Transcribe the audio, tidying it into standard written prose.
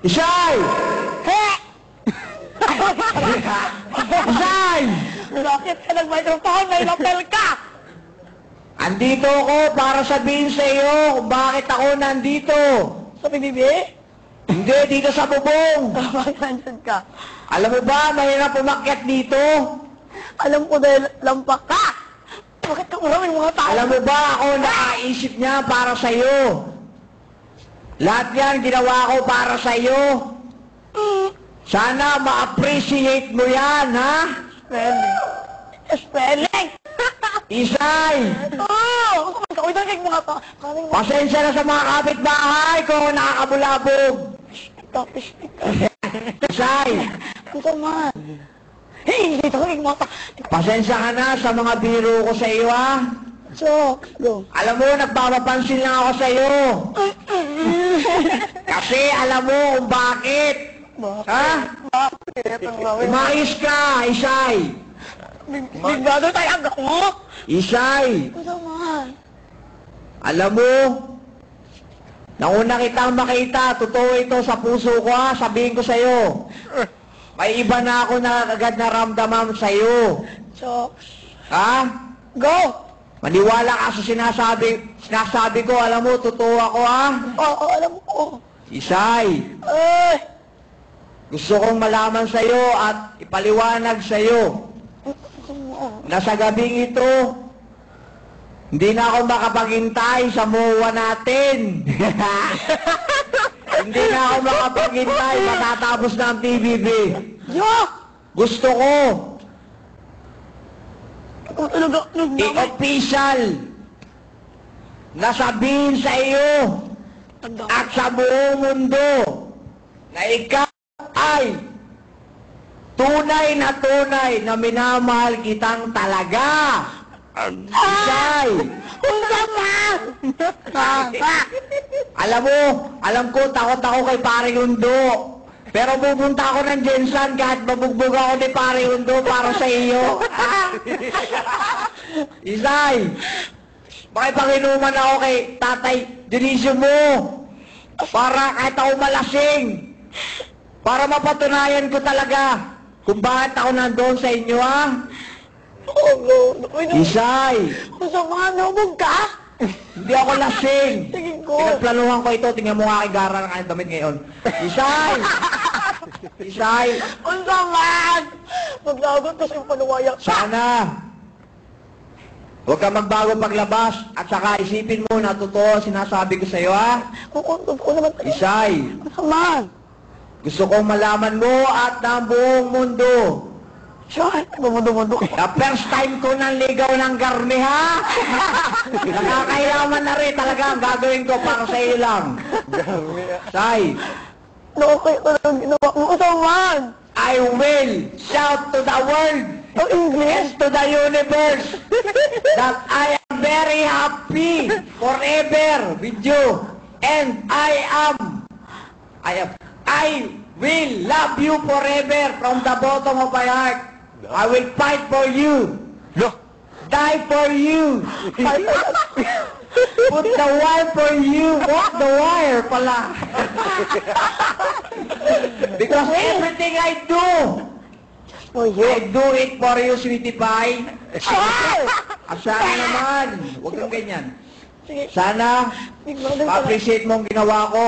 Isay! He! Isay! Bakit ka nag-microphone? May lapel ka! Andito ako para sabihin sa iyo kung bakit ako nandito. Sa PBB? Hindi, dito sa bubong. Bakit nandyan ka? Alam mo ba, mahirap umakyat dito? Alam ko dahil lampak ka! Bakit ka maraming mga tao? Alam mo ba, ako nakaisip niya para sa iyo. Lahat yan ginawa ko para sa iyo. Sana ma-appreciate mo yan, ha? Spelling. Spelling! Isay! Oo! Ikaw ito kay mga tao. Pasensya na sa mga kapitbahay kung nakakabulabog. Tapos ito. Isay! Ito man. Hey! Ito kay mga tao. Pasensya ka na sa mga biro ko sa iyo, ha? Jokes. Go. Alam mo, nagpapapansin lang ako sa iyo. Kasi alam mo kung bakit. Ha? Bakit? Ang gawin mo. Umayos ka, Isay. Big brother tayo mo? Isay, Ito man. alam mo, nauna kitang makita, totoo ito sa puso ko, ha? Sabihin ko sa iyo. May iba na ako na agad naramdaman sa iyo. Jokes. Ha? Go! Maniwala ka sa sinasabi ko, alam mo, totoo ako, ha? Oo, alam ko. Isay, Ay! gusto kong malaman sa iyo at ipaliwanag sa iyo na sa gabing ito, hindi na ako makapaghintay sa MOA natin. Hindi na ako makapaghintay, matatapos na ang PBB. Yo! Gusto ko, Ikaw talaga, i-official na sabihin sa iyo at sa buong mundo na ikaw ay tunay na minamahal kitang talaga. Isay! Unsa man! Alam ko, takot ako kay Pare Undo. Pero pupunta ako ng Jensan kahit mabugbog ako ni Pare Undo para sa iyo. Isay! Makipaginuman ako kay Tatay Dionisio mo. Para kahit ako malasing. Para mapatunayan ko talaga kung bakit ako nandoon sa inyo, ha? Oo, Isay! Unsa man, nabog ka? Hindi ako lasing. Sige ko. Pinagplanuhan ko ito. Tingnan mo nga kay Gara ng kanyang damit ngayon. Isay! Isay! Unsa man! Maglagot kasi yung panuwayak ka. Sana huwag ka magbago paglabas at saka isipin mo na totoo sinasabi ko sa iyo, ha? Kung naman tayo. Isay! Unsa man? Gusto kong malaman mo at ng buong mundo. Siya, bumundo-mundo ka. The first time ko nang ligaw ng garne, ha? Nakakayaman na rin talaga ang gagawin ko para sa iyo lang. Say, Okay ka lang ginawa mo. Unsa man? I will shout to the world Ang English? and to the universe that I am very happy forever with you. And I will love you forever from the bottom of my heart. I will fight for you. Die for you. Put the wire for you. Walk the wire pala. Because everything I do, For you. I do it for you, sweetie pie. Ay! Sana naman. Huwag kang ganyan. Sige. Sana Big brother ka lang. ma-appreciate mo ang ginawa ko.